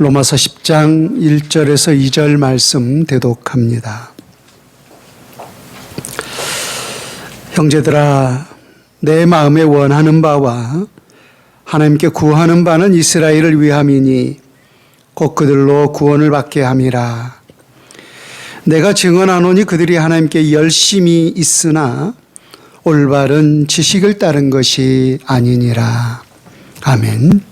로마서 10장 1절에서 2절 말씀 대독합니다. 형제들아, 내 마음에 원하는 바와 하나님께 구하는 바는 이스라엘을 위함이니 곧 그들로 구원을 받게 함이라. 내가 증언하노니 그들이 하나님께 열심히 있으나 올바른 지식을 따른 것이 아니니라. 아멘.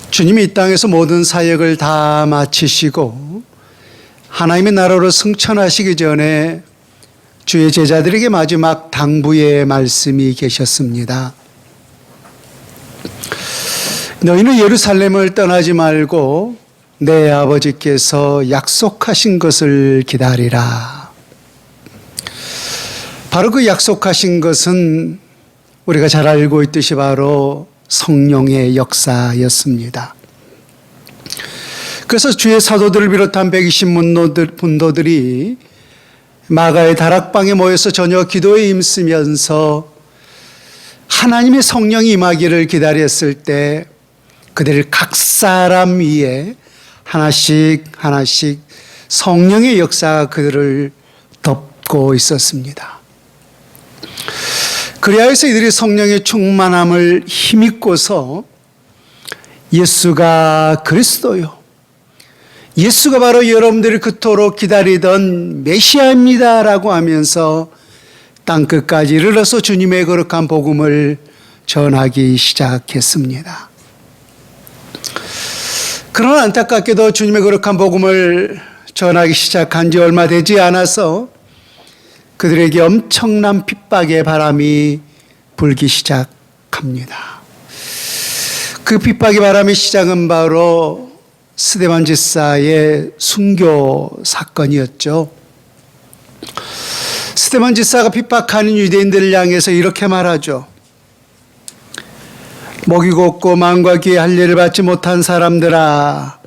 주님이 이 땅에서 모든 사역을 다 마치시고 하나님의 나라로 승천하시기 전에 주의 제자들에게 마지막 당부의 말씀이 계셨습니다. 너희는 예루살렘을 떠나지 말고 내 아버지께서 약속하신 것을 기다리라. 바로 그 약속하신 것은 우리가 잘 알고 있듯이 바로 성령의 역사였습니다. 그래서 주의 사도들을 비롯한 120 분도들이 마가의 다락방에 모여서 저녁 기도에 힘쓰면서 하나님의 성령이 임하기를 기다렸을 때 그들 각 사람 위에 하나씩 성령의 역사가 그들을 덮고 있었습니다. 그리하여서 이들이 성령의 충만함을 힘입고서 예수가 그리스도요, 예수가 바로 여러분들이 그토록 기다리던 메시아입니다 라고 하면서 땅끝까지 이르러서 주님의 거룩한 복음을 전하기 시작했습니다. 그러나 안타깝게도 주님의 거룩한 복음을 전하기 시작한 지 얼마 되지 않아서 그들에게 엄청난 핍박의 바람이 불기 시작합니다. 그 핍박의 바람의 시작은 바로 스데반 지사의 순교 사건이었죠. 스데반 지사가 핍박하는 유대인들을 향해서 이렇게 말하죠. 먹이고 없고 마음과 귀의 할례를 받지 못한 사람들아,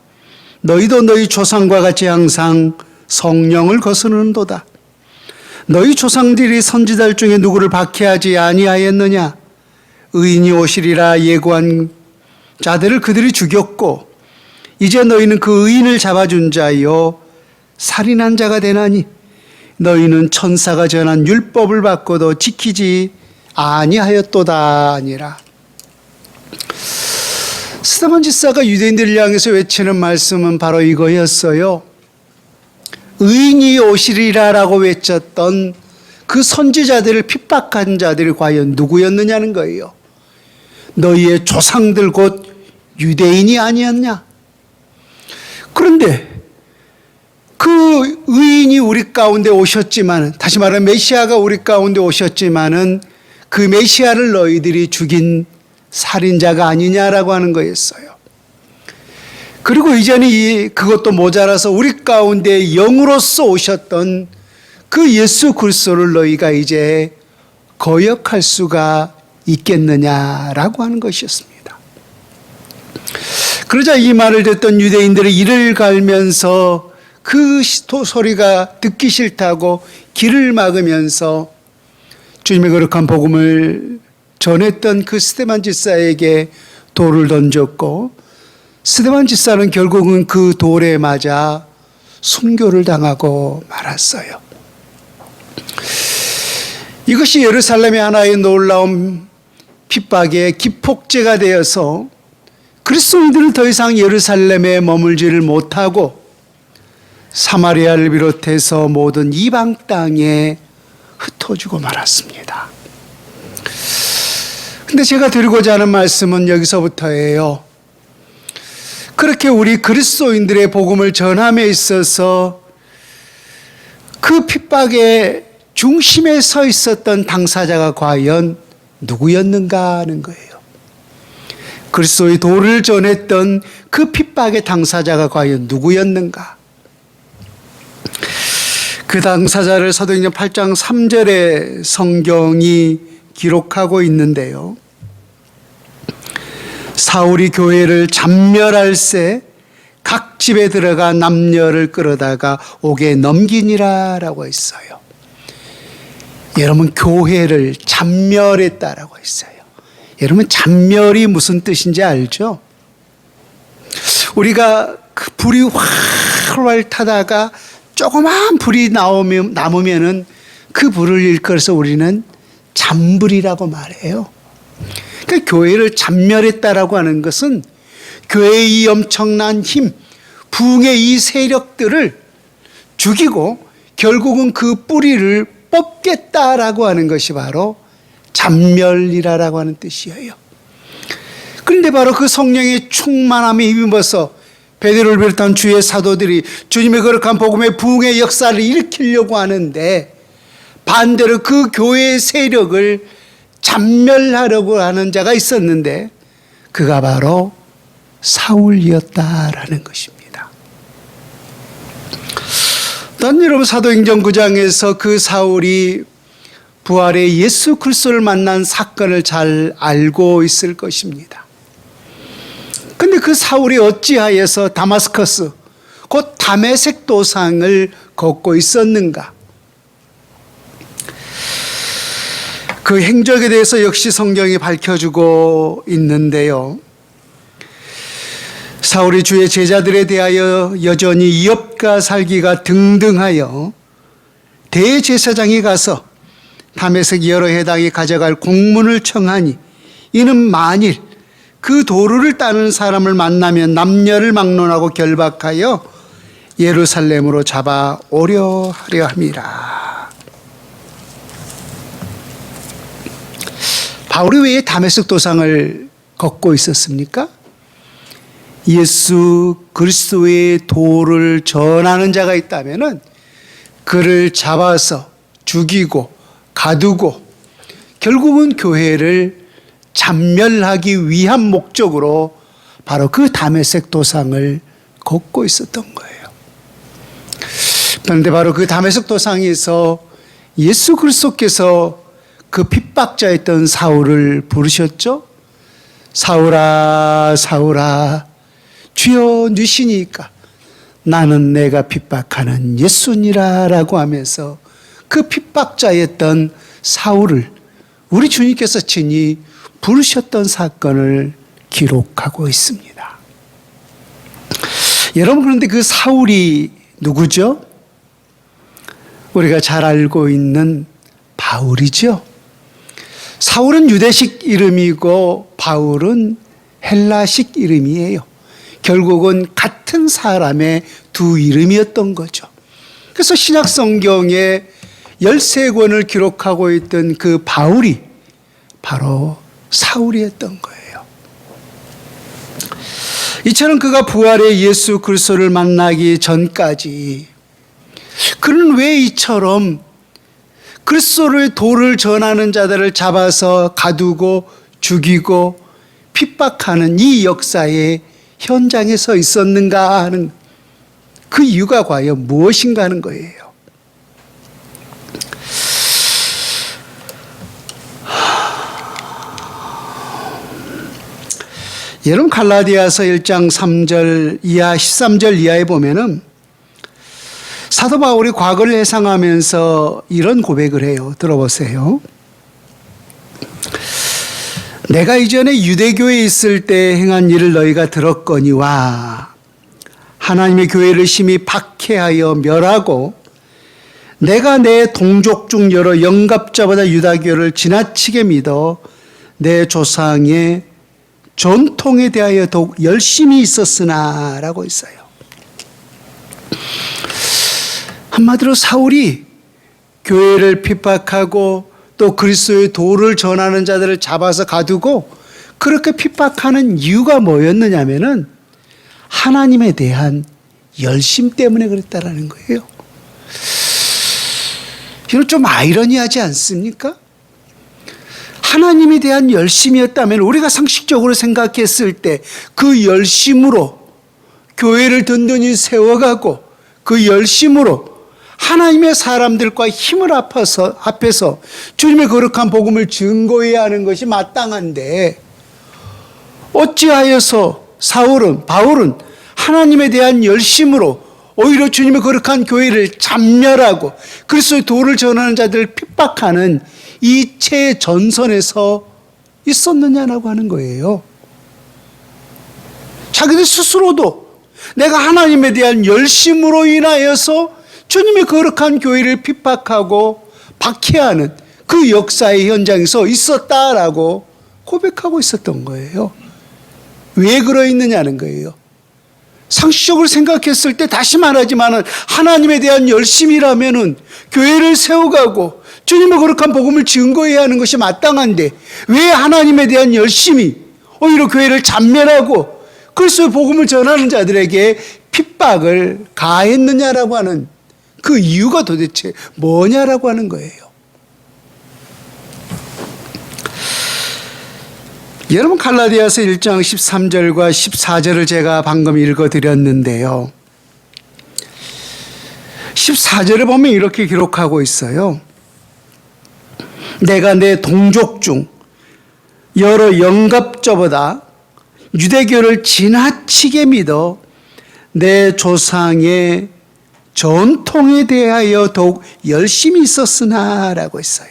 너희도 너희 조상과 같이 항상 성령을 거스르는도다. 너희 조상들이 선지자들 중에 누구를 박해하지 아니하였느냐? 의인이 오시리라 예고한 자들을 그들이 죽였고 이제 너희는 그 의인을 잡아준 자요 살인한 자가 되나니 너희는 천사가 전한 율법을 받고도 지키지 아니하였도다 아니라. 스데반 지사가 유대인들을 향해서 외치는 말씀은 바로 이거였어요. 의인이 오시리라라고 외쳤던 그 선지자들을 핍박한 자들이 과연 누구였느냐는 거예요. 너희의 조상들 곧 유대인이 아니었냐? 그런데 그 의인이 우리 가운데 오셨지만, 다시 말하면 메시아가 우리 가운데 오셨지만은 그 메시아를 너희들이 죽인 살인자가 아니냐라고 하는 거였어요. 그리고 이제는 그것도 모자라서 우리 가운데 영으로서 오셨던 그 예수 그리스도를 너희가 이제 거역할 수가 있겠느냐라고 하는 것이었습니다. 그러자 이 말을 듣던 유대인들이 이를 갈면서 그 소리가 듣기 싫다고 길을 막으면서 주님의 거룩한 복음을 전했던 그 스데반 지사에게 돌을 던졌고, 스데반 지사는 결국은 그 돌에 맞아 순교를 당하고 말았어요. 이것이 예루살렘의 하나의 놀라운 핍박의 기폭제가 되어서 그리스도인들은 더 이상 예루살렘에 머물지를 못하고 사마리아를 비롯해서 모든 이방 땅에 흩어지고 말았습니다. 근데 제가 드리고자 하는 말씀은 여기서부터예요. 그렇게 우리 그리스도인들의 복음을 전함에 있어서 그 핍박의 중심에 서 있었던 당사자가 과연 누구였는가 하는 거예요. 그리스도의 도를 전했던 그 핍박의 당사자가 과연 누구였는가? 그 당사자를 사도행전 8장 3절에 성경이 기록하고 있는데요. 사울이 교회를 잠멸할세 각 집에 들어가 남녀를 끌어다가 옥에 넘기니라라고 했어요. 여러분, 교회를 잠멸했다라고 했어요. 여러분, 잔멸이 무슨 뜻인지 알죠? 우리가 그 불이 활활 타다가 조그만 불이 남으면은 그 불을 일컬어서 우리는 잔불이라고 말해요. 그러니까 교회를 잔멸했다라고 하는 것은 교회의 이 엄청난 힘, 부흥의 이 세력들을 죽이고 결국은 그 뿌리를 뽑겠다라고 하는 것이 바로 잔멸이라고 하는 뜻이에요. 그런데 바로 그 성령의 충만함에 힘입어서 베드로를 비롯한 주의 사도들이 주님의 거룩한 복음의 부흥의 역사를 일으키려고 하는데 반대로 그 교회의 세력을 잔멸하려고 하는 자가 있었는데 그가 바로 사울이었다라는 것입니다. 또한 여러분, 사도행전 9장에서 그 사울이 부활의 예수 그리스도를 만난 사건을 잘 알고 있을 것입니다. 그런데 그 사울이 어찌하여서 다마스커스, 곧 다메섹 도상을 걷고 있었는가? 그 행적에 대해서 역시 성경이 밝혀주고 있는데요. 사울이 주의 제자들에 대하여 여전히 이업과 살기가 등등하여 대제사장이 가서 다메섹 여러 해당이 가져갈 공문을 청하니 이는 만일 그 도루를 따는 사람을 만나면 남녀를 막론하고 결박하여 예루살렘으로 잡아오려 하려 함이라. 바울이 왜 다메섹 도상을 걷고 있었습니까? 예수 그리스도의 도를 전하는 자가 있다면은 그를 잡아서 죽이고 가두고 결국은 교회를 잔멸하기 위한 목적으로 바로 그 다메섹 도상을 걷고 있었던 거예요. 그런데 바로 그 다메섹 도상에서 예수 그리스도께서 그 핍박자였던 사울을 부르셨죠. 사울아, 사울아, 주여 누시니까 나는 내가 핍박하는 예수니라 라고 하면서 그 핍박자였던 사울을 우리 주님께서 친히 부르셨던 사건을 기록하고 있습니다. 여러분, 그런데 그 사울이 누구죠? 우리가 잘 알고 있는 바울이죠. 사울은 유대식 이름이고 바울은 헬라식 이름이에요. 결국은 같은 사람의 두 이름이었던 거죠. 그래서 신약 성경에 13권을 기록하고 있던 그 바울이 바로 사울이었던 거예요. 이처럼 그가 부활의 예수 그리스도를 만나기 전까지 그는 왜 이처럼 그리스도의 도를 전하는 자들을 잡아서 가두고 죽이고 핍박하는 이 역사의 현장에 서 있었는가 하는 그 이유가 과연 무엇인가 하는 거예요. 여러분, 갈라디아서 1장 3절 이하 13절 이하에 보면은 사도 바울이 과거를 회상하면서 이런 고백을 해요. 들어보세요. 내가 이전에 유대교에 있을 때 행한 일을 너희가 들었거니와 하나님의 교회를 심히 박해하여 멸하고 내가 내 동족 중 여러 영갑자보다 유다교를 지나치게 믿어 내 조상의 전통에 대하여 더욱 열심히 있었으나 라고 있어요. 한마디로 사울이 교회를 핍박하고 또 그리스도의 도를 전하는 자들을 잡아서 가두고 그렇게 핍박하는 이유가 뭐였느냐면은 하나님에 대한 열심 때문에 그랬다라는 거예요. 이건 좀 아이러니하지 않습니까? 하나님에 대한 열심이었다면 우리가 상식적으로 생각했을 때 그 열심으로 교회를 든든히 세워가고 그 열심으로 하나님의 사람들과 힘을 합해서 주님의 거룩한 복음을 증거해야 하는 것이 마땅한데 어찌하여서 바울은 하나님에 대한 열심으로 오히려 주님의 거룩한 교회를 잔멸하고 그리스도의 도를 전하는 자들을 핍박하는 이 최전선에서 있었느냐라고 하는 거예요. 자기들 스스로도 내가 하나님에 대한 열심으로 인하여서 주님의 거룩한 교회를 핍박하고 박해하는 그 역사의 현장에서 있었다라고 고백하고 있었던 거예요. 왜 그러 있느냐는 거예요. 상식적으로 생각했을 때 다시 말하지만은 하나님에 대한 열심이라면은 교회를 세워가고 주님의 거룩한 복음을 증거해야 하는 것이 마땅한데 왜 하나님에 대한 열심이 오히려 교회를 잔멸하고 그리스도의 복음을 전하는 자들에게 핍박을 가했느냐라고 하는 그 이유가 도대체 뭐냐라고 하는 거예요. 여러분, 갈라디아서 1장 13절과 14절을 제가 방금 읽어드렸는데요. 14절에 보면 이렇게 기록하고 있어요. 내가 내 동족 중 여러 영갑자보다 유대교를 지나치게 믿어 내 조상의 전통에 대하여 더욱 열심히 있었으나 라고 했어요.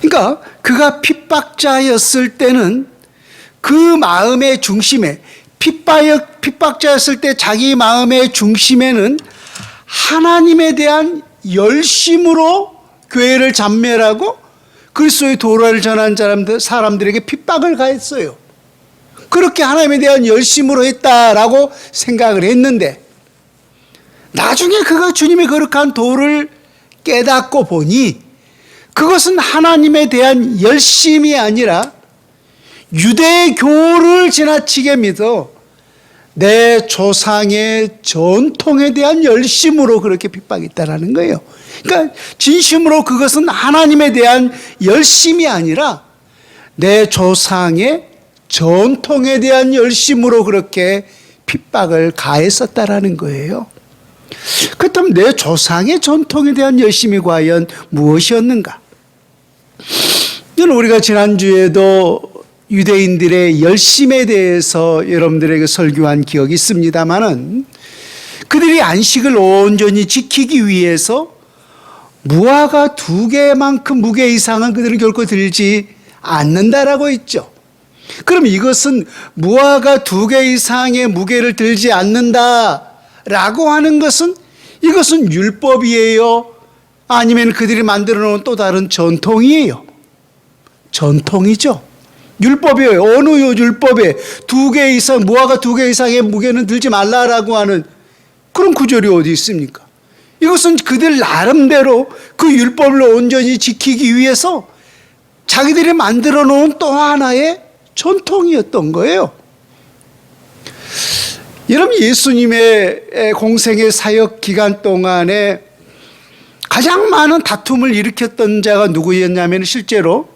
그러니까 그가 핍박자였을 때는 그 마음의 중심에 핍박자였을 때 자기 마음의 중심에는 하나님에 대한 열심으로 교회를 잔멸하고 그리스도의 도를 전한 사람들에게 핍박을 가했어요. 그렇게 하나님에 대한 열심으로 했다라고 생각을 했는데 나중에 그가 주님의 거룩한 도를 깨닫고 보니 그것은 하나님에 대한 열심이 아니라 유대교를 지나치게 믿어 내 조상의 전통에 대한 열심으로 그렇게 핍박했다라는 거예요. 그러니까 진심으로 그것은 하나님에 대한 열심이 아니라 내 조상의 전통에 대한 열심으로 그렇게 핍박을 가했었다라는 거예요. 그렇다면 내 조상의 전통에 대한 열심이 과연 무엇이었는가? 이는 우리가 지난주에도 유대인들의 열심에 대해서 여러분들에게 설교한 기억이 있습니다만은 그들이 안식을 온전히 지키기 위해서 무화과 2개만큼 무게 이상은 그들은 결코 들지 않는다라고 했죠. 그럼 이것은 무화과 2개 이상의 무게를 들지 않는다라고 하는 것은 이것은 율법이에요? 아니면 그들이 만들어 놓은 또 다른 전통이에요? 전통이죠. 율법이에요. 어느 율법에 2개 이상, 무화과 2개 이상의 무게는 들지 말라라고 하는 그런 구절이 어디 있습니까? 이것은 그들 나름대로 그 율법을 온전히 지키기 위해서 자기들이 만들어 놓은 또 하나의 전통이었던 거예요. 여러분, 예수님의 공생의 사역 기간 동안에 가장 많은 다툼을 일으켰던 자가 누구였냐면 실제로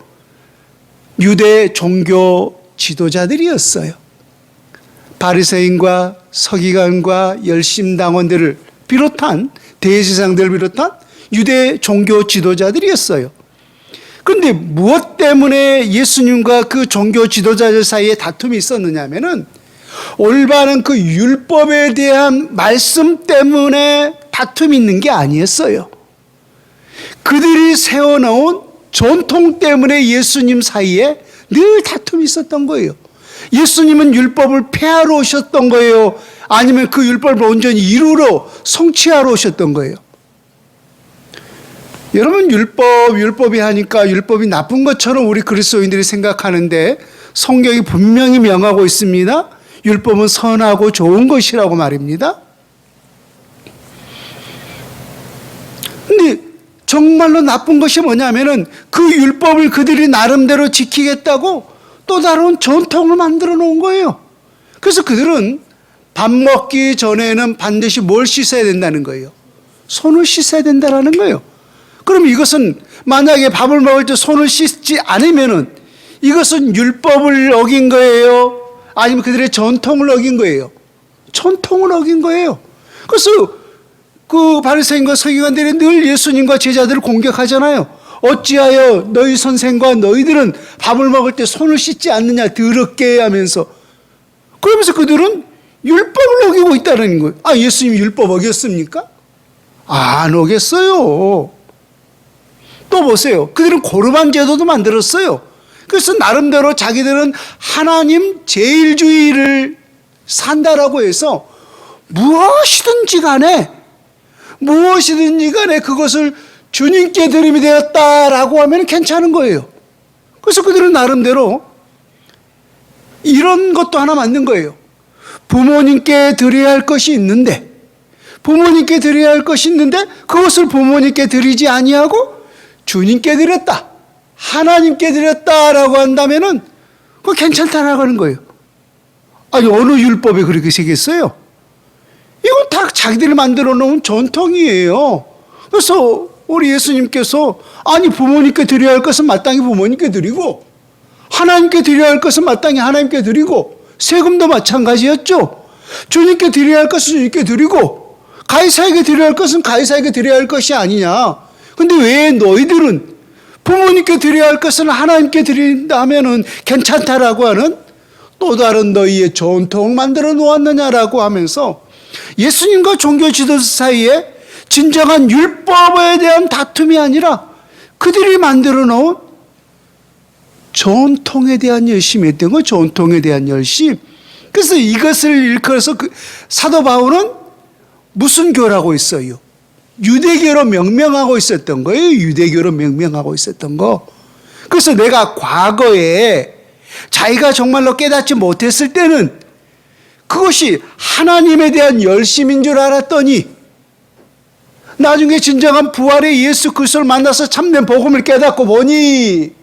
유대 종교 지도자들이었어요. 바리새인과 서기관과 열심당원들을 비롯한 대제사장들을 비롯한 유대 종교 지도자들이었어요. 그런데 무엇 때문에 예수님과 그 종교 지도자들 사이에 다툼이 있었느냐면은 올바른 그 율법에 대한 말씀 때문에 다툼이 있는 게 아니었어요. 그들이 세워놓은 전통 때문에 예수님 사이에 늘 다툼이 있었던 거예요. 예수님은 율법을 폐하러 오셨던 거예요? 아니면 그 율법을 온전히 이루러 성취하러 오셨던 거예요? 여러분, 율법이 하니까 율법이 나쁜 것처럼 우리 그리스도인들이 생각하는데 성경이 분명히 명하고 있습니다. 율법은 선하고 좋은 것이라고 말입니다. 근데 정말로 나쁜 것이 뭐냐면은 그 율법을 그들이 나름대로 지키겠다고 또 다른 전통을 만들어 놓은 거예요. 그래서 그들은 밥 먹기 전에는 반드시 뭘 씻어야 된다는 거예요? 손을 씻어야 된다는 거예요. 그럼 이것은 만약에 밥을 먹을 때 손을 씻지 않으면은 이것은 율법을 어긴 거예요? 아니면 그들의 전통을 어긴 거예요? 전통을 어긴 거예요. 그래서 그 바리새인과 서기관들이 늘 예수님과 제자들을 공격하잖아요. 어찌하여 너희 선생과 너희들은 밥을 먹을 때 손을 씻지 않느냐 더럽게 하면서, 그러면서 그들은 율법을 어기고 있다는 거예요. 아, 예수님 율법 어겼습니까? 안 어겼어요. 또 보세요. 그들은 고르반 제도도 만들었어요. 그래서 나름대로 자기들은 하나님 제일주의를 산다라고 해서 무엇이든지 간에 그것을 주님께 드림이 되었다라고 하면 괜찮은 거예요. 그래서 그들은 나름대로 이런 것도 하나 만든 거예요. 부모님께 드려야 할 것이 있는데 그것을 부모님께 드리지 아니하고 주님께 드렸다, 하나님께 드렸다라고 한다면은 그거 괜찮다라고 하는 거예요. 아니, 어느 율법에 그렇게 새겼어요? 이건 다 자기들이 만들어 놓은 전통이에요. 그래서 우리 예수님께서 아니, 부모님께 드려야 할 것은 마땅히 부모님께 드리고 하나님께 드려야 할 것은 마땅히 하나님께 드리고, 세금도 마찬가지였죠. 주님께 드려야 할 것은 주님께 드리고 가이사에게 드려야 할 것은 가이사에게 드려야 할 것이 아니냐. 근데 왜 너희들은 부모님께 드려야 할 것은 하나님께 드린다 하면은 괜찮다라고 하는 또 다른 너희의 전통을 만들어 놓았느냐라고 하면서 예수님과 종교 지도자 사이에 진정한 율법에 대한 다툼이 아니라 그들이 만들어 놓은 전통에 대한 열심이었던 거, 전통에 대한 열심. 그래서 이것을 일컬어서 사도 바울은 무슨 교라고 있어요? 유대교로 명명하고 있었던 거예요. 유대교로 명명하고 있었던 거. 그래서 내가 과거에 자기가 정말로 깨닫지 못했을 때는 그것이 하나님에 대한 열심인 줄 알았더니 나중에 진정한 부활의 예수 그리스도를 만나서 참된 복음을 깨닫고 보니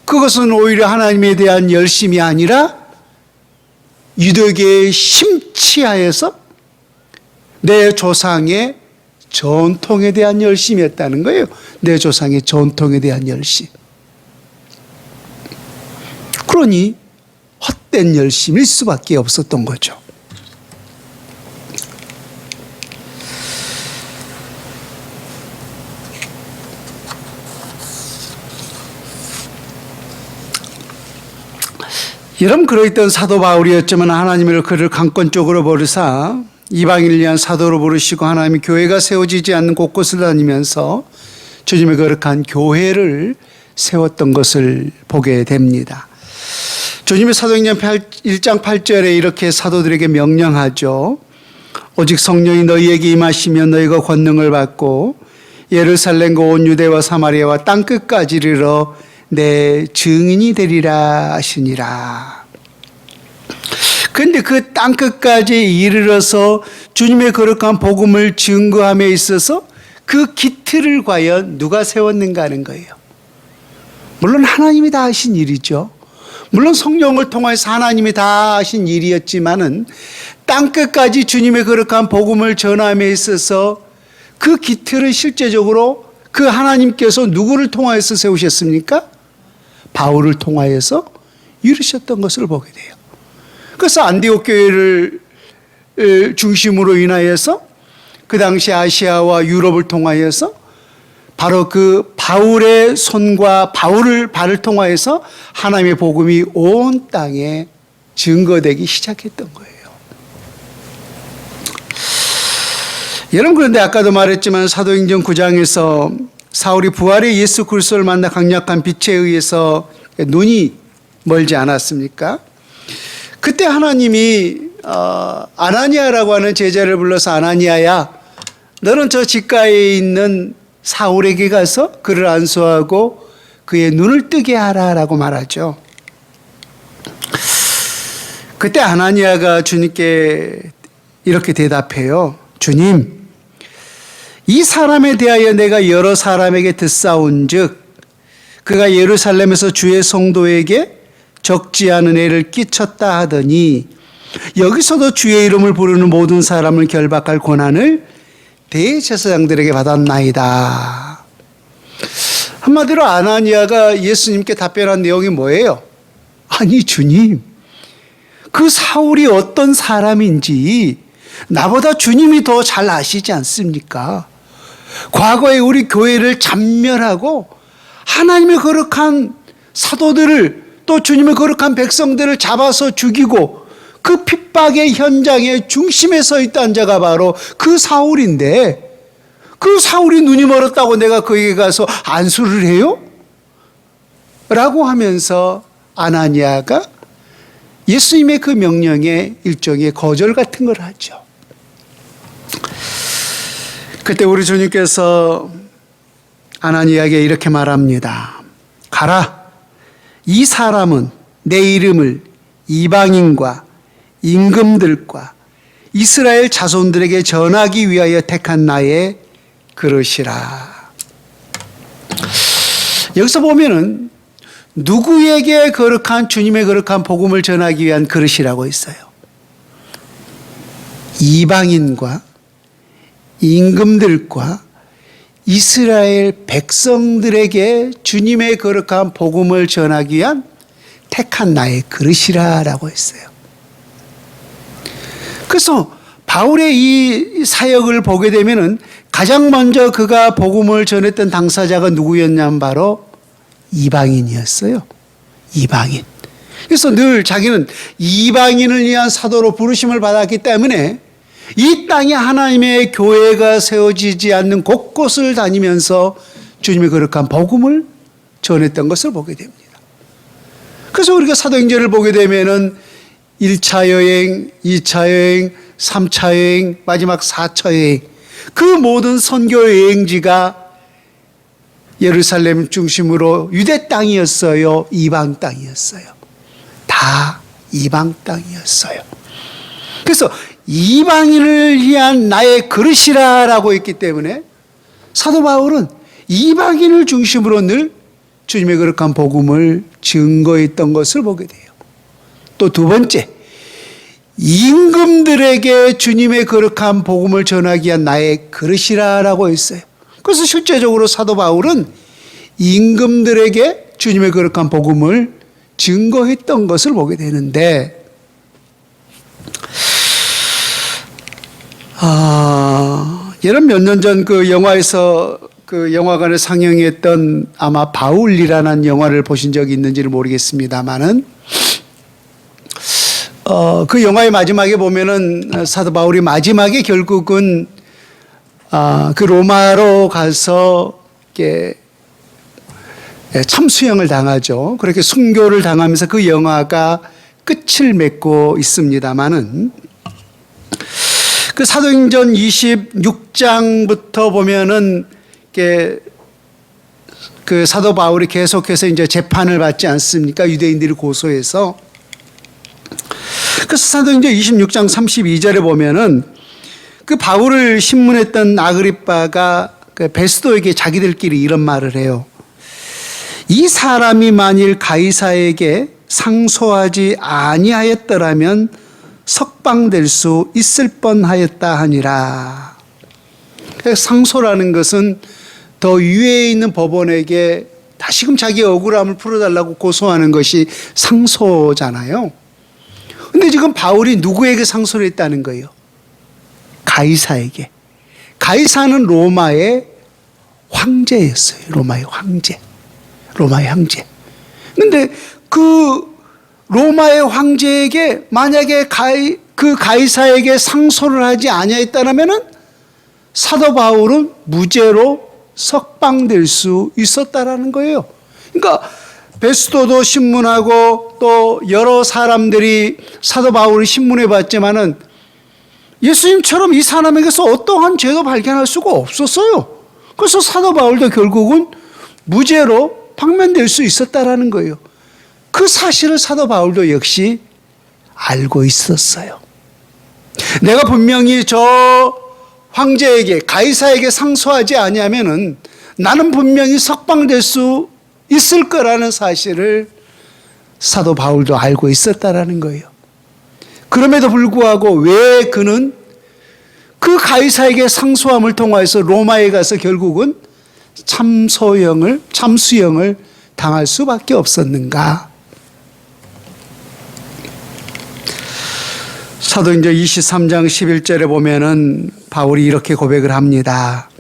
그것은 오히려 하나님에 대한 열심이 아니라 유대교의 심취하에서 내 조상의 전통에 대한 열심이었다는 거예요. 내 조상의 전통에 대한 열심. 그러니 헛된 열심일 수밖에 없었던 거죠. 여러분, 그러했던 사도 바울이었지만 하나님을 그를 강권적으로 버리사 이방인을 위한 사도로 부르시고 하나님의 교회가 세워지지 않는 곳곳을 다니면서 주님의 거룩한 교회를 세웠던 것을 보게 됩니다. 주님의 사도행전 1장 8절에 이렇게 사도들에게 명령하죠. 오직 성령이 너희에게 임하시면 너희가 권능을 받고 예루살렘과 온 유대와 사마리아와 땅끝까지 이르러 내 증인이 되리라 하시니라. 그런데 그 땅끝까지 이르러서 주님의 거룩한 복음을 증거함에 있어서 그 기틀을 과연 누가 세웠는가 하는 거예요. 물론 하나님이 다 하신 일이죠. 물론 성령을 통해서 하나님이 다 하신 일이었지만은 땅끝까지 주님의 거룩한 복음을 전함에 있어서 그 기틀을 실제적으로 그 하나님께서 누구를 통하여서 세우셨습니까? 바울을 통하여서 이루셨던 것을 보게 돼요. 그래서 안디옥 교회를 중심으로 인하여서 그 당시 아시아와 유럽을 통하여서 바로 그 바울의 손과 바울을 발을 통하여서 하나님의 복음이 온 땅에 증거되기 시작했던 거예요. 여러분, 그런데 아까도 말했지만 사도행전 9장에서 사울이 부활의 예수 그리스도를 만나 강력한 빛에 의해서 눈이 멀지 않았습니까? 그때 하나님이 아나니아라고 하는 제자를 불러서 아나니아야, 너는 저 집가에 있는 사울에게 가서 그를 안수하고 그의 눈을 뜨게 하라라고 말하죠. 그때 아나니아가 주님께 이렇게 대답해요. 주님, 이 사람에 대하여 내가 여러 사람에게 듣사온즉 그가 예루살렘에서 주의 성도에게 적지 않은 애를 끼쳤다 하더니 여기서도 주의 이름을 부르는 모든 사람을 결박할 권한을 대제사장들에게 받았나이다. 한마디로 아나니아가 예수님께 답변한 내용이 뭐예요? 아니, 주님, 그 사울이 어떤 사람인지 나보다 주님이 더 잘 아시지 않습니까? 과거에 우리 교회를 잔멸하고 하나님의 거룩한 사도들을 또 주님의 거룩한 백성들을 잡아서 죽이고 그 핍박의 현장의 중심에 서 있던 자가 바로 그 사울인데 그 사울이 눈이 멀었다고 내가 그에게 가서 안수를 해요? 라고 하면서 아나니아가 예수님의 그 명령에 일종의 거절 같은 걸 하죠. 그때 우리 주님께서 아나니아에게 이렇게 말합니다. 가라. 이 사람은 내 이름을 이방인과 임금들과 이스라엘 자손들에게 전하기 위하여 택한 나의 그릇이라. 여기서 보면은 누구에게 거룩한 주님의 거룩한 복음을 전하기 위한 그릇이라고 했어요. 이방인과 임금들과 이스라엘 백성들에게 주님의 거룩한 복음을 전하기 위한 택한 나의 그릇이라고 했어요. 그래서 바울의 이 사역을 보게 되면은 가장 먼저 그가 복음을 전했던 당사자가 누구였냐면 바로 이방인이었어요. 이방인. 그래서 늘 자기는 이방인을 위한 사도로 부르심을 받았기 때문에 이 땅에 하나님의 교회가 세워지지 않는 곳곳을 다니면서 주님의 거룩한 복음을 전했던 것을 보게 됩니다. 그래서 우리가 사도행전을 보게 되면은 1차 여행, 2차 여행, 3차 여행, 마지막 4차 여행, 그 모든 선교 여행지가 예루살렘 중심으로 유대 땅이었어요? 이방 땅이었어요? 다 이방 땅이었어요. 그래서 이방인을 위한 나의 그릇이라라고 했기 때문에 사도 바울은 이방인을 중심으로 늘 주님의 거룩한 복음을 증거했던 것을 보게 돼요. 또 두 번째, 임금들에게 주님의 거룩한 복음을 전하기 위한 나의 그릇이라라고 했어요. 그래서 실제적으로 사도 바울은 임금들에게 주님의 거룩한 복음을 증거했던 것을 보게 되는데, 예를 몇 년 전 그 영화에서 그 영화관에 상영했던 아마 바울이라는 영화를 보신 적이 있는지를 모르겠습니다만은 그 영화의 마지막에 보면은 사도 바울이 마지막에 결국은 그 로마로 가서 이렇게 참수형을 당하죠. 그렇게 순교를 당하면서 그 영화가 끝을 맺고 있습니다만은 그 사도행전 26장부터 보면은 그 사도 바울이 계속해서 이제 재판을 받지 않습니까? 유대인들이 고소해서. 그래서 사도행전 26장 32절에 보면은 그 바울을 신문했던 아그리빠가 그 베스도에게 자기들끼리 이런 말을 해요. 이 사람이 만일 가이사에게 상소하지 아니하였더라면 석방될 수 있을 뻔하였다 하니라. 상소라는 것은 더 위에 있는 법원에게 다시금 자기 억울함을 풀어달라고 고소하는 것이 상소잖아요. 근데 지금 바울이 누구에게 상소를 했다는 거예요? 가이사에게. 가이사는 로마의 황제였어요. 로마의 황제. 로마의 황제. 근데 그 로마의 황제에게 만약에 그 가이사에게 상소를 하지 아니했다면은 사도 바울은 무죄로 석방될 수 있었다라는 거예요. 그러니까 베스도도 신문하고 또 여러 사람들이 사도 바울을 신문해 봤지만은 예수님처럼 이 사람에게서 어떠한 죄도 발견할 수가 없었어요. 그래서 사도 바울도 결국은 무죄로 방면될 수 있었다라는 거예요. 그 사실을 사도 바울도 역시 알고 있었어요. 내가 분명히 저 황제에게 가이사에게 상소하지 아니하면은 나는 분명히 석방될 수 있을 거라는 사실을 사도 바울도 알고 있었다라는 거예요. 그럼에도 불구하고 왜 그는 그 가이사에게 상소함을 통해서 로마에 가서 결국은 참수형을 당할 수밖에 없었는가? 사도행전 23장 11절에 보면은 바울이 이렇게 고백을 합니다.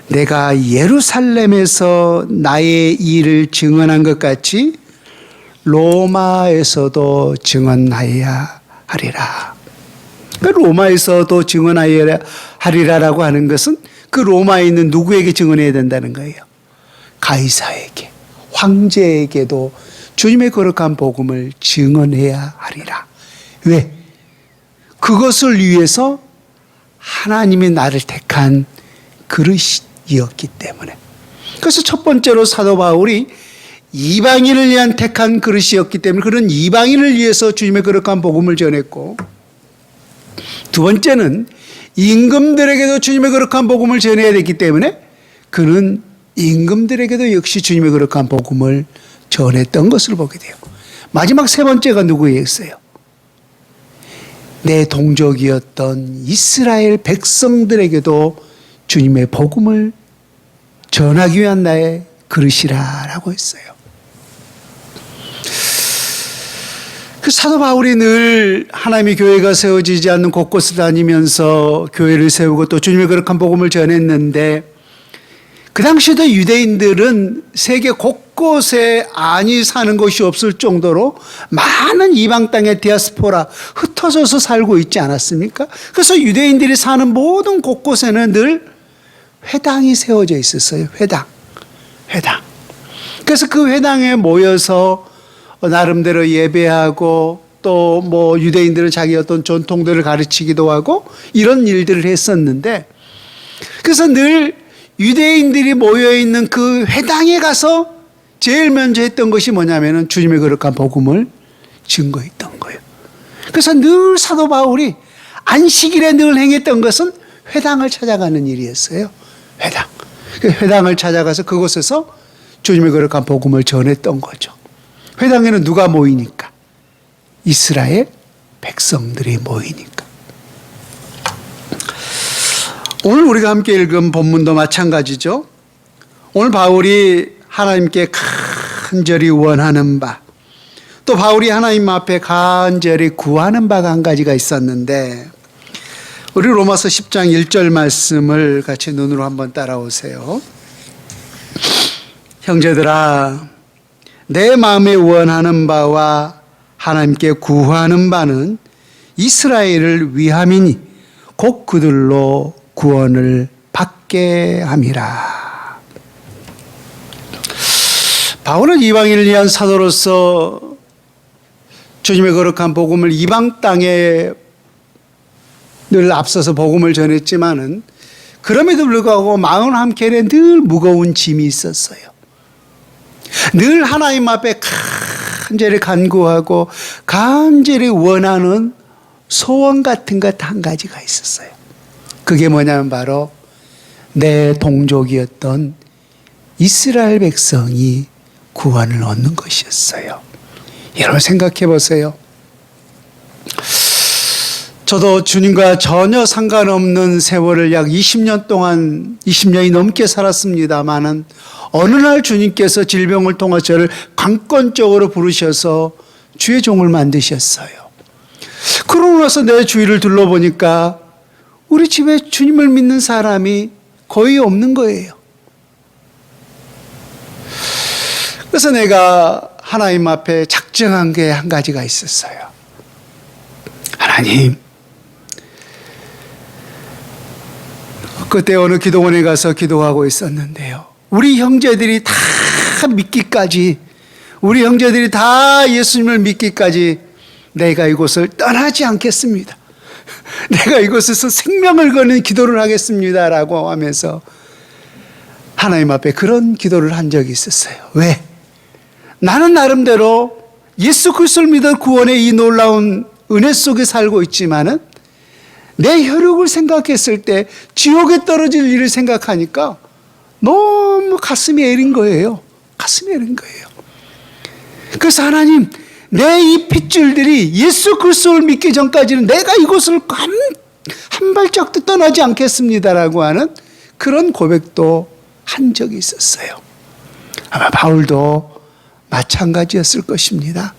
내가 예루살렘에서 나의 일을 증언한 것 같이 로마에서도 증언하여야 하리라. 그러니까 로마에서도 증언하여야 하리라라고 하는 것은 그 로마에 있는 누구에게 증언해야 된다는 거예요? 가이사에게, 황제에게도 주님의 거룩한 복음을 증언해야 하리라. 왜? 그것을 위해서 하나님이 나를 택한 그릇이었기 때문에. 그래서 첫 번째로 사도 바울이 이방인을 위한 택한 그릇이었기 때문에 그런 이방인을 위해서 주님의 거룩한 복음을 전했고, 두 번째는 임금들에게도 주님의 거룩한 복음을 전해야 되기 때문에 그는 임금들에게도 역시 주님의 거룩한 복음을 전했던 것을 보게 돼요. 마지막 세 번째가 누구였어요? 내 동족이었던 이스라엘 백성들에게도 주님의 복음을 전하기 위한 나의 그릇이라고 했어요. 그 사도 바울이 늘 하나님의 교회가 세워지지 않는 곳곳을 다니면서 교회를 세우고 또 주님의 거룩한 복음을 전했는데, 그 당시에도 유대인들은 세계 곳곳에 안이 사는 곳이 없을 정도로 많은 이방 땅의 디아스포라, 흩어져서 살고 있지 않았습니까? 그래서 유대인들이 사는 모든 곳곳에는 늘 회당이 세워져 있었어요. 회당. 그래서 그 회당에 모여서 나름대로 예배하고 또 뭐 유대인들은 자기 어떤 전통들을 가르치기도 하고 이런 일들을 했었는데, 그래서 늘 유대인들이 모여있는 그 회당에 가서 제일 먼저 했던 것이 뭐냐면은 주님의 거룩한 복음을 증거했던 거예요. 그래서 늘 사도 바울이 안식일에 늘 행했던 것은 회당을 찾아가는 일이었어요. 그 회당을 찾아가서 그곳에서 주님의 거룩한 복음을 전했던 거죠. 회당에는 누가 모이니까? 이스라엘 백성들이 모이니까. 오늘 우리가 함께 읽은 본문도 마찬가지죠. 오늘 바울이 하나님께 간절히 원하는 바, 또 바울이 하나님 앞에 간절히 구하는 바가 한 가지가 있었는데, 우리 로마서 10장 1절 말씀을 같이 눈으로 한번 따라오세요. 형제들아, 내 마음에 원하는 바와 하나님께 구하는 바는 이스라엘을 위함이니 곧 그들로 구원을 받게 함이라. 바울은 이방인을 위한 사도로서 주님의 거룩한 복음을 이방 땅에 늘 앞서서 복음을 전했지만은, 그럼에도 불구하고 마음 한켠에 늘 무거운 짐이 있었어요. 늘 하나님 앞에 간절히 간구하고 간절히 원하는 소원 같은 것 한 가지가 있었어요. 그게 뭐냐면 바로 내 동족이었던 이스라엘 백성이 구원을 얻는 것이었어요. 여러분 생각해 보세요. 저도 주님과 전혀 상관없는 세월을 약 20년 동안, 20년이 넘게 살았습니다마는 어느 날 주님께서 질병을 통해 저를 강권적으로 부르셔서 주의 종을 만드셨어요. 그러고 나서 내 주위를 둘러보니까 우리 집에 주님을 믿는 사람이 거의 없는 거예요. 그래서 내가 하나님 앞에 작정한 게 한 가지가 있었어요. 하나님, 그때 어느 기도원에 가서 기도하고 있었는데요, 우리 형제들이 다 믿기까지, 우리 형제들이 다 예수님을 믿기까지 내가 이곳을 떠나지 않겠습니다. 내가 이곳에서 생명을 거는 기도를 하겠습니다 라고 하면서 하나님 앞에 그런 기도를 한 적이 있었어요. 왜? 나는 나름대로 예수 그리스도를 믿어 구원의 이 놀라운 은혜 속에 살고 있지만은 내 혈육을 생각했을 때 지옥에 떨어질 일을 생각하니까 너무 가슴이 애린 거예요. 가슴이 애린 거예요. 그래서 하나님, 내 이 핏줄들이 예수 그리스도를 믿기 전까지는 내가 이곳을 한 발짝도 떠나지 않겠습니다라고 하는 그런 고백도 한 적이 있었어요. 아마 바울도 마찬가지였을 것입니다.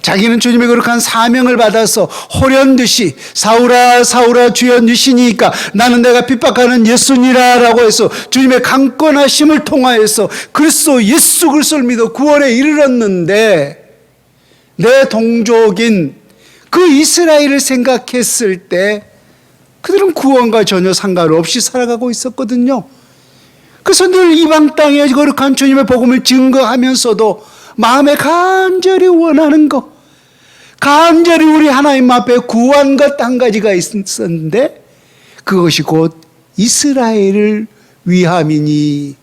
자기는 주님의 거룩한 사명을 받아서 호련듯이 사울아 사울아 주여 누시니까 나는 내가 핍박하는 예수니라 라고 해서 주님의 강권하심을 통하여서 그리스도 예수 그리스도를 믿어 구원에 이르렀는데, 내 동족인 그 이스라엘을 생각했을 때 그들은 구원과 전혀 상관없이 살아가고 있었거든요. 그래서 늘 이방 땅에 거룩한 주님의 복음을 증거하면서도 마음에 간절히 원하는 것, 간절히 우리 하나님 앞에 구한 것 한 가지가 있었는데 그것이 곧 이스라엘을 위함이니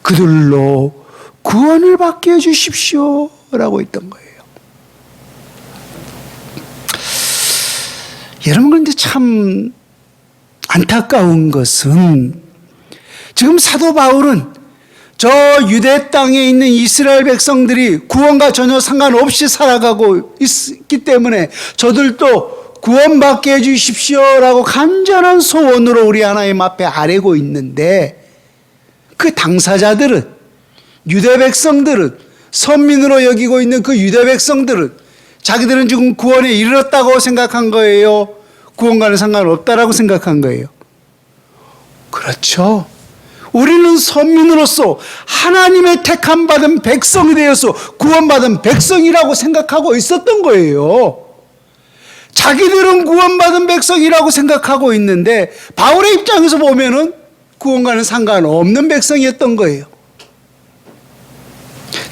그들로 구원을 받게 해주십시오 라고 했던 거예요. 여러분, 그런데 참 안타까운 것은 지금 사도 바울은 저 유대 땅에 있는 이스라엘 백성들이 구원과 전혀 상관없이 살아가고 있기 때문에 저들도 구원받게 해주십시오라고 간절한 소원으로 우리 하나님 앞에 아뢰고 있는데, 그 당사자들은, 유대 백성들은, 선민으로 여기고 있는 그 유대 백성들은 자기들은 지금 구원에 이르렀다고 생각한 거예요? 구원과는 상관없다라고 생각한 거예요? 그렇죠. 우리는 선민으로서 하나님의 택함 받은 백성이 되어서 구원받은 백성이라고 생각하고 있었던 거예요. 자기들은 구원받은 백성이라고 생각하고 있는데 바울의 입장에서 보면은 구원과는 상관없는 백성이었던 거예요.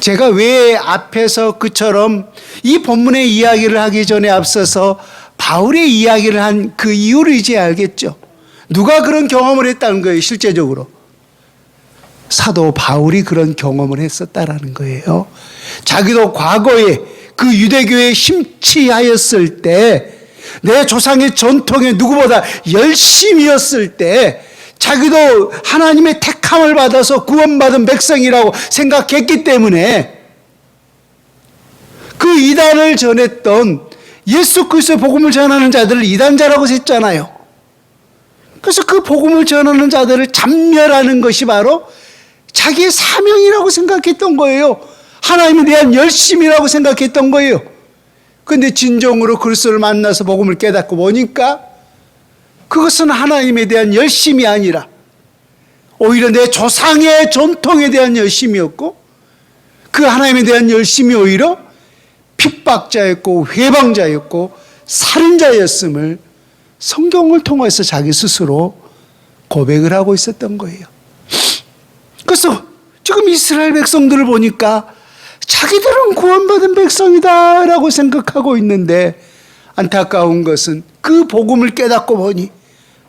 제가 왜 앞에서 그처럼 이 본문의 이야기를 하기 전에 앞서서 바울의 이야기를 한 그 이유를 이제 알겠죠. 누가 그런 경험을 했다는 거예요, 실제적으로. 사도 바울이 그런 경험을 했었다라는 거예요. 자기도 과거에 그 유대교에 심취하였을 때, 내 조상의 전통에 누구보다 열심이었을 때 자기도 하나님의 택함을 받아서 구원받은 백성이라고 생각했기 때문에 그 이단을 전했던 예수 그리스도의 복음을 전하는 자들을 이단자라고 했잖아요. 그래서 그 복음을 전하는 자들을 잡멸하는 것이 바로 자기의 사명이라고 생각했던 거예요. 하나님에 대한 열심이라고 생각했던 거예요. 그런데 진정으로 그리스도를 만나서 복음을 깨닫고 보니까 그것은 하나님에 대한 열심이 아니라 오히려 내 조상의 전통에 대한 열심이었고, 그 하나님에 대한 열심이 오히려 핍박자였고 회방자였고 살인자였음을 성경을 통해서 자기 스스로 고백을 하고 있었던 거예요. 그래서 지금 이스라엘 백성들을 보니까 자기들은 구원받은 백성이다라고 생각하고 있는데, 안타까운 것은 그 복음을 깨닫고 보니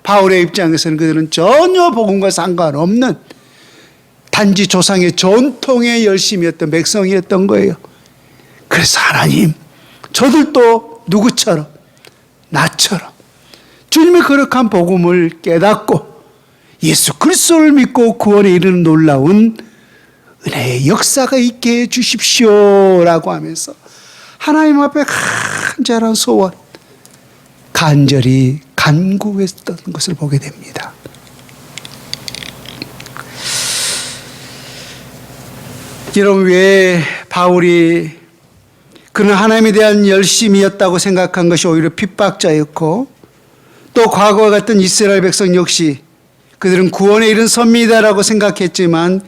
바울의 입장에서는 그들은 전혀 복음과 상관없는 단지 조상의 전통의 열심이었던 백성이었던 거예요. 그래서 하나님, 저들도 누구처럼, 나처럼 주님의 거룩한 복음을 깨닫고 예수 그리스도를 믿고 구원에 이르는 놀라운 은혜의 역사가 있게 해 주십시오라고 하면서 하나님 앞에 간절한 소원, 간절히 간구했던 것을 보게 됩니다. 여러분, 왜 바울이 그는 하나님에 대한 열심이었다고 생각한 것이 오히려 핍박자였고, 또 과거와 같은 이스라엘 백성 역시 그들은 구원에 이른 선미다라고 생각했지만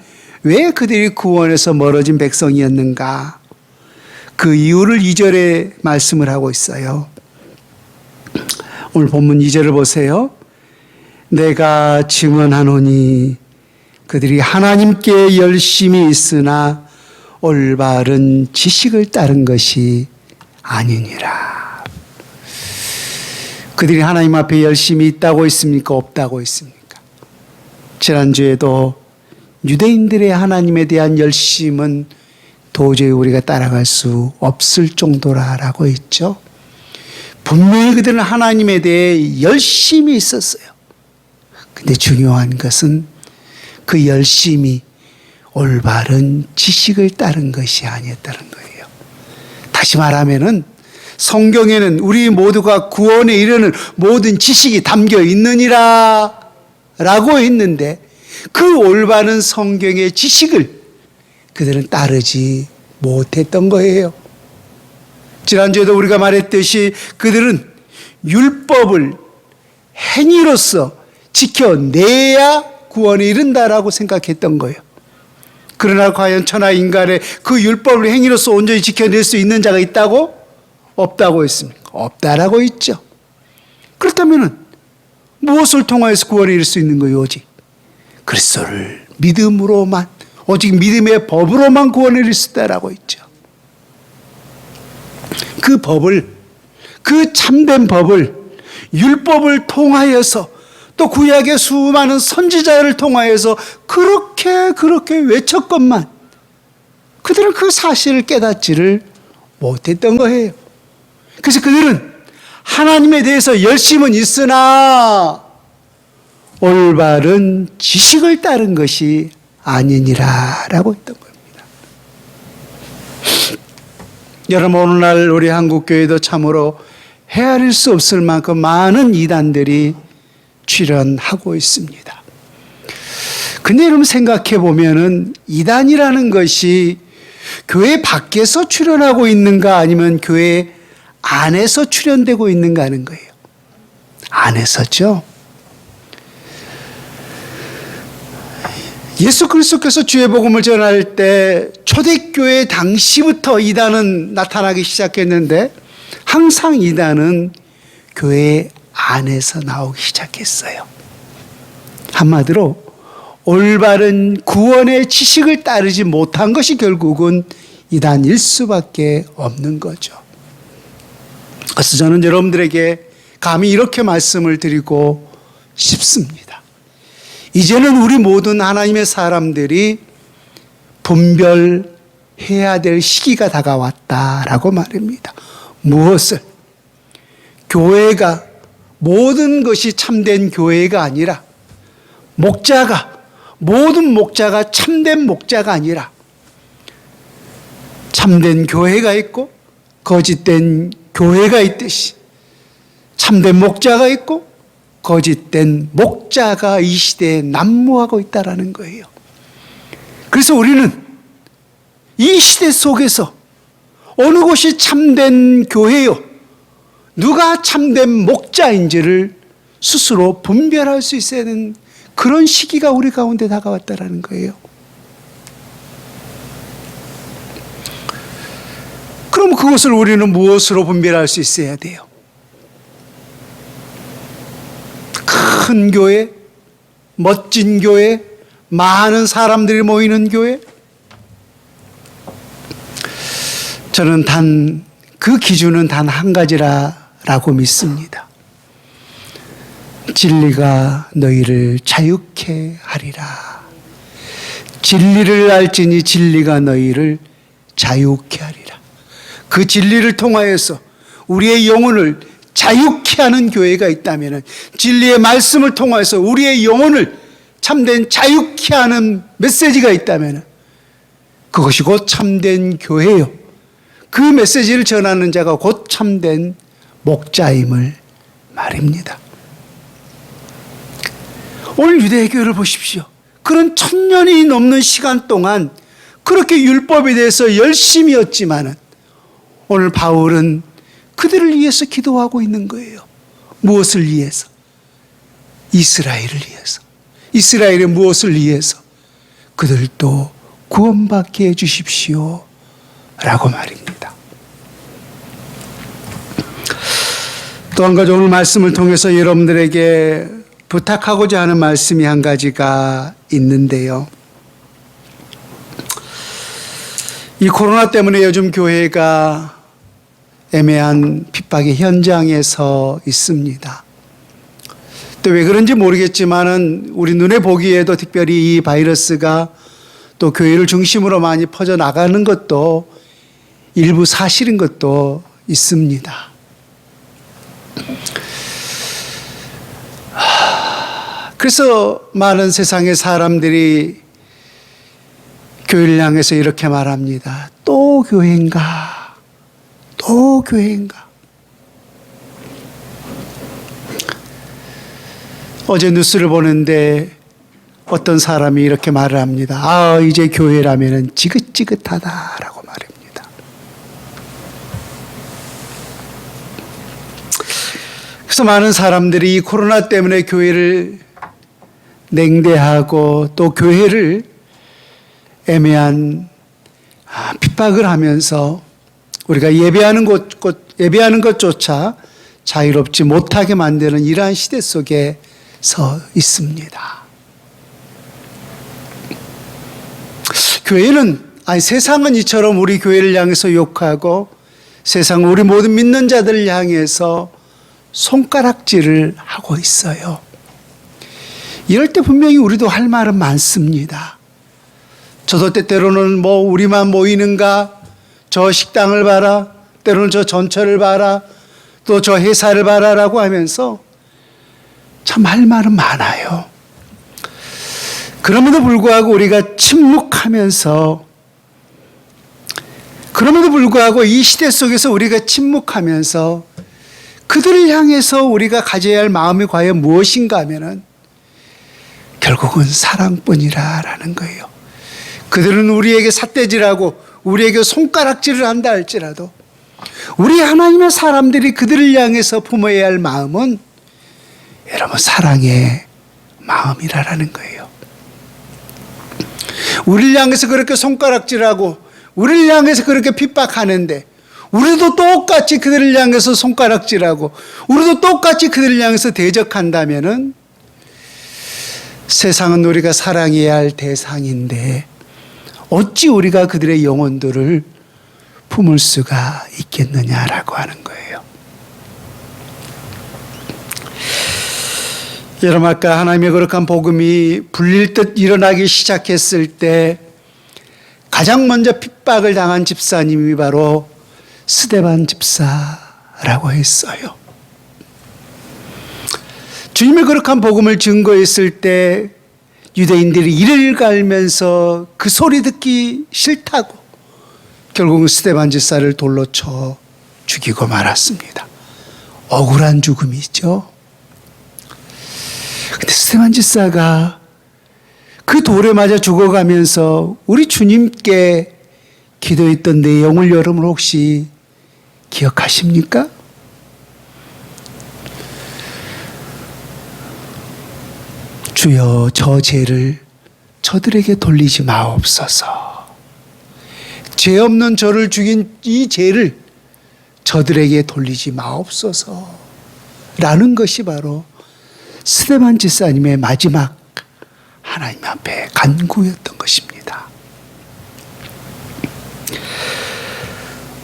왜 그들이 구원에서 멀어진 백성이었는가? 그 이유를 2절에 말씀을 하고 있어요. 오늘 본문 2절을 보세요. 내가 증언하노니 그들이 하나님께 열심히 있으나 올바른 지식을 따른 것이 아니니라. 그들이 하나님 앞에 열심히 있다고 했습니까? 없다고 했습니까? 지난주에도 유대인들의 하나님에 대한 열심은 도저히 우리가 따라갈 수 없을 정도라고 했죠. 분명히 그들은 하나님에 대해 열심히 있었어요. 근데 중요한 것은 그 열심이 올바른 지식을 따른 것이 아니었다는 거예요. 다시 말하면은 성경에는 우리 모두가 구원에 이르는 모든 지식이 담겨 있느니라 라고 했는데 그 올바른 성경의 지식을 그들은 따르지 못했던 거예요. 지난주에도 우리가 말했듯이 그들은 율법을 행위로서 지켜내야 구원에 이른다라고 생각했던 거예요. 그러나 과연 천하 인간의 그 율법을 행위로서 온전히 지켜낼 수 있는 자가 있다고? 없다고 했습니까? 없다라고 했죠. 그렇다면 무엇을 통하여서 구원에 이를 수 있는 거예요? 오직 그리스도를 믿음으로만, 오직 믿음의 법으로만 구원에 이를 수 있다라고 있죠. 그 법을, 그 참된 법을 율법을 통하여서 또 구약의 수많은 선지자를 통하여서 그렇게 외쳤건만 그들은 그 사실을 깨닫지를 못했던 거예요. 그래서 그들은 하나님에 대해서 열심은 있으나 올바른 지식을 따른 것이 아니니라 라고 했던 겁니다. 여러분, 오늘날 우리 한국교회도 참으로 헤아릴 수 없을 만큼 많은 이단들이 출현하고 있습니다. 근데 여러분 생각해 보면은 이단이라는 것이 교회 밖에서 출현하고 있는가 아니면 교회 안에서 출현되고 있는가 하는 거예요. 안에서죠. 예수 그리스도께서 주의 복음을 전할 때 초대교회 당시부터 이단은 나타나기 시작했는데 항상 이단은 교회 안에서 나오기 시작했어요. 한마디로 올바른 구원의 지식을 따르지 못한 것이 결국은 이단일 수밖에 없는 거죠. 그래서 저는 여러분들에게 감히 이렇게 말씀을 드리고 싶습니다. 이제는 우리 모든 하나님의 사람들이 분별해야 될 시기가 다가왔다라고 말합니다. 무엇을? 교회가, 모든 것이 참된 교회가 아니라 모든 목자가 참된 목자가 아니라 참된 교회가 있고 거짓된 교회가 있듯이 참된 목자가 있고 거짓된 목자가 이 시대에 난무하고 있다는 거예요. 그래서 우리는 이 시대 속에서 어느 곳이 참된 교회요, 누가 참된 목자인지를 스스로 분별할 수 있어야 하는 그런 시기가 우리 가운데 다가왔다는 거예요. 그럼 그것을 우리는 무엇으로 분별할 수 있어야 돼요? 큰 교회, 멋진 교회, 많은 사람들이 모이는 교회? 저는 그 기준은 단 한 가지라고 믿습니다. 진리가 너희를 자유케 하리라. 진리를 알지니 진리가 너희를 자유케 하리라. 그 진리를 통하여서 우리의 영혼을 자유케 하는 교회가 있다면, 진리의 말씀을 통해서 우리의 영혼을 참된 자유케 하는 메시지가 있다면 그것이 곧 참된 교회요, 그 메시지를 전하는 자가 곧 참된 목자임을 말입니다. 오늘 유대교회를 보십시오. 그런 1000년이 넘는 시간 동안 그렇게 율법에 대해서 열심히 했지만은 오늘 바울은 그들을 위해서 기도하고 있는 거예요. 무엇을 위해서? 이스라엘을 위해서. 이스라엘의 무엇을 위해서? 그들도 구원받게 해주십시오 라고 말입니다. 또 한 가지 오늘 말씀을 통해서 여러분들에게 부탁하고자 하는 말씀이 한 가지가 있는데요. 이 코로나 때문에 요즘 교회가 애매한 핍박의 현장에 서 있습니다. 또 왜 그런지 모르겠지만은 우리 눈에 보기에도 특별히 이 바이러스가 또 교회를 중심으로 많이 퍼져나가는 것도 일부 사실인 것도 있습니다. 그래서 많은 세상의 사람들이 교회를 향해서 이렇게 말합니다. 또 교회인가? 또 교회인가? 어제 뉴스를 보는데 어떤 사람이 이렇게 말을 합니다. 아, 이제 교회라면 지긋지긋하다라고 말합니다. 그래서 많은 사람들이 이 코로나 때문에 교회를 냉대하고 또 교회를 애매한 핍박을 하면서 우리가 예배하는 것조차 자유롭지 못하게 만드는 이러한 시대 속에 서 있습니다. 세상은 이처럼 우리 교회를 향해서 욕하고 세상은 우리 모든 믿는 자들을 향해서 손가락질을 하고 있어요. 이럴 때 분명히 우리도 할 말은 많습니다. 저도 때때로는 우리만 모이는가, 저 식당을 봐라, 때로는 저 전철을 봐라, 또 저 회사를 봐라라고 하면서 참 할 말은 많아요. 그럼에도 불구하고 우리가 침묵하면서, 그럼에도 불구하고 이 시대 속에서 우리가 침묵하면서 그들을 향해서 우리가 가져야 할 마음이 과연 무엇인가 하면은 결국은 사랑뿐이라라는 거예요. 그들은 우리에게 삿대질하고 우리에게 손가락질을 한다 할지라도 우리 하나님의 사람들이 그들을 향해서 품어야 할 마음은 여러분 사랑의 마음이라는 거예요. 우리를 향해서 그렇게 손가락질하고 우리를 향해서 그렇게 핍박하는데 우리도 똑같이 그들을 향해서 손가락질하고 우리도 똑같이 그들을 향해서 대적한다면은 세상은 우리가 사랑해야 할 대상인데 어찌 우리가 그들의 영혼들을 품을 수가 있겠느냐라고 하는 거예요. 여러분, 아까 하나님의 거룩한 복음이 불릴 듯 일어나기 시작했을 때 가장 먼저 핍박을 당한 집사님이 바로 스데반 집사라고 했어요. 주님의 거룩한 복음을 증거했을 때 유대인들이 이를 갈면서 그 소리 듣기 싫다고 결국은 스데반 집사를 돌로 쳐 죽이고 말았습니다. 억울한 죽음이죠. 근데 스데반 집사가 그 돌에 맞아 죽어가면서 우리 주님께 기도했던 내용을 여러분 혹시 기억하십니까? 주여, 저 죄를 저들에게 돌리지 마옵소서. 죄 없는 저를 죽인 이 죄를 저들에게 돌리지 마옵소서. 라는 것이 바로 스데반 집사님의 마지막 하나님 앞에 간구였던 것입니다.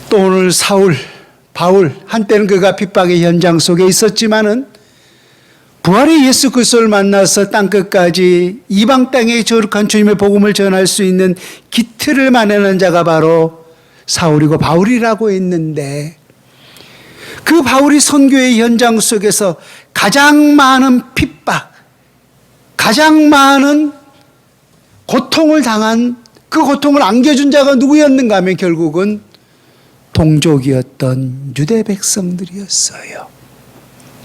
또 오늘 바울, 한때는 그가 핍박의 현장 속에 있었지만은 부활의 예수 그리스도를 만나서 땅끝까지 이방 땅에 거룩한 주님의 복음을 전할 수 있는 기틀을 마련한 자가 바로 사울이고 바울이라고 했는데 그 바울이 선교의 현장 속에서 가장 많은 핍박, 가장 많은 고통을 당한 그 고통을 안겨준 자가 누구였는가 하면 결국은 동족이었던 유대 백성들이었어요.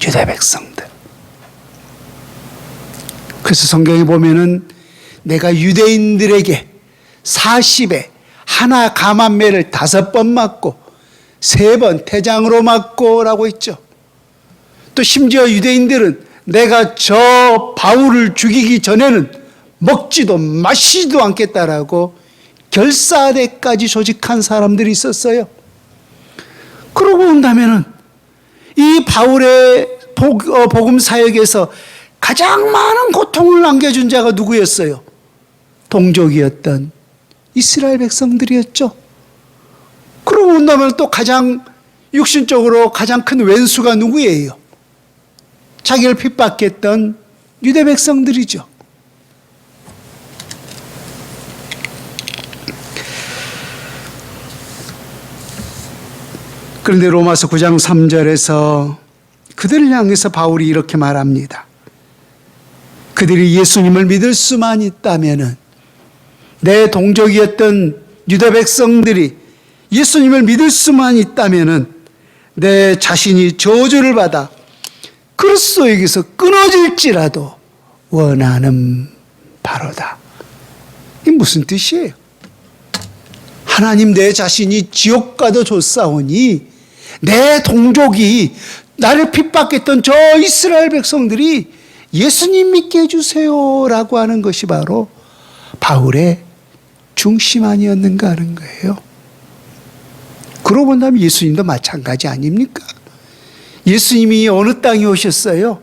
유대 백성들. 그래서 성경에 보면은 내가 유대인들에게 40에 하나 감한매를 5번 맞고 3번 태장으로 맞고 라고 했죠. 또 심지어 유대인들은 내가 저 바울을 죽이기 전에는 먹지도 마시지도 않겠다라고 결사대까지 조직한 사람들이 있었어요. 그러고 본다면은 이 바울의 복음 사역에서 가장 많은 고통을 남겨준 자가 누구였어요? 동족이었던 이스라엘 백성들이었죠. 그러고 본다면 또 가장 육신적으로 가장 큰 왼수가 누구예요? 자기를 핍박했던 유대 백성들이죠. 그런데 로마서 9장 3절에서 그들을 향해서 바울이 이렇게 말합니다. 그들이 예수님을 믿을 수만 있다면은 내 동족이었던 유대 백성들이 예수님을 믿을 수만 있다면은 내 자신이 저주를 받아 그리스도에게서 끊어질지라도 원하는 바로다. 이게 무슨 뜻이에요? 하나님, 내 자신이 지옥 가도 좋사오니 내 동족이 나를 핍박했던 저 이스라엘 백성들이 예수님 믿게 해주세요 라고 하는 것이 바로 바울의 중심 아니었는가 하는 거예요. 그러고 본다면 예수님도 마찬가지 아닙니까? 예수님이 어느 땅에 오셨어요?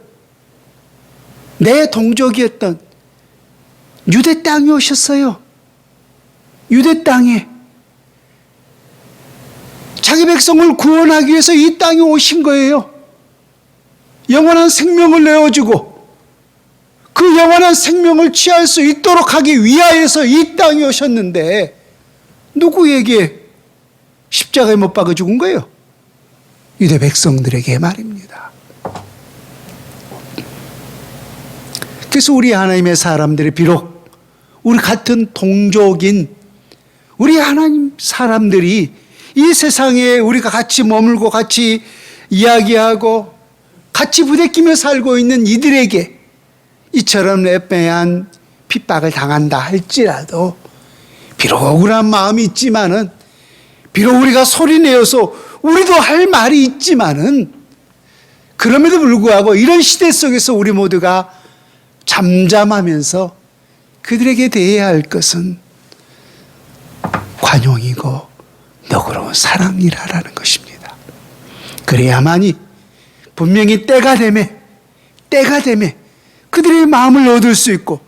내 동족이었던 유대 땅에 오셨어요. 유대 땅에 자기 백성을 구원하기 위해서 이 땅에 오신 거예요. 영원한 생명을 내어주고 그 영원한 생명을 취할 수 있도록 하기 위하여서 이 땅에 오셨는데 누구에게 십자가에 못 박아 죽은 거예요? 유대 백성들에게 말입니다. 그래서 우리 하나님의 사람들이 비록 우리 같은 동족인 우리 하나님 사람들이 이 세상에 우리가 같이 머물고 같이 이야기하고 같이 부대끼며 살고 있는 이들에게 이처럼 애매한 핍박을 당한다 할지라도 비록 억울한 마음이 있지만은 비록 우리가 소리내어서 우리도 할 말이 있지만은 그럼에도 불구하고 이런 시대 속에서 우리 모두가 잠잠하면서 그들에게 대해야 할 것은 관용이고 너그러운 사랑이라는 것입니다. 그래야만이 분명히 때가 되매 그들의 마음을 얻을 수 있고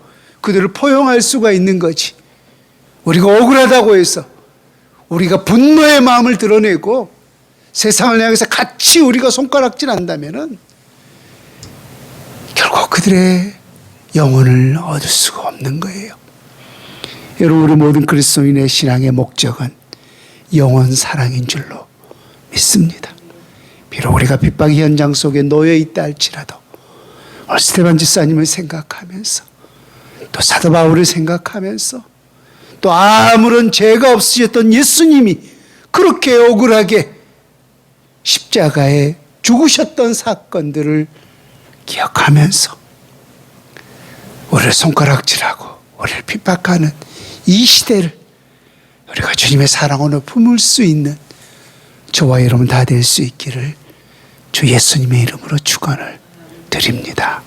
그들을 포용할 수가 있는 거지. 우리가 억울하다고 해서 우리가 분노의 마음을 드러내고 세상을 향해서 같이 우리가 손가락질 한다면은 결국 그들의 영혼을 얻을 수가 없는 거예요. 여러분, 우리 모든 그리스도인의 신앙의 목적은 영원 사랑인 줄로 믿습니다. 비록 우리가 핍박의 현장 속에 놓여 있다 할지라도 오늘 스테반 집사님을 생각하면서 또 사도 바울을 생각하면서 또 아무런 죄가 없으셨던 예수님이 그렇게 억울하게 십자가에 죽으셨던 사건들을 기억하면서 우리를 손가락질하고 우리를 핍박하는 이 시대를 우리가 주님의 사랑으로 품을 수 있는 저와 여러분 다 될 수 있기를 주 예수님의 이름으로 축원을 드립니다.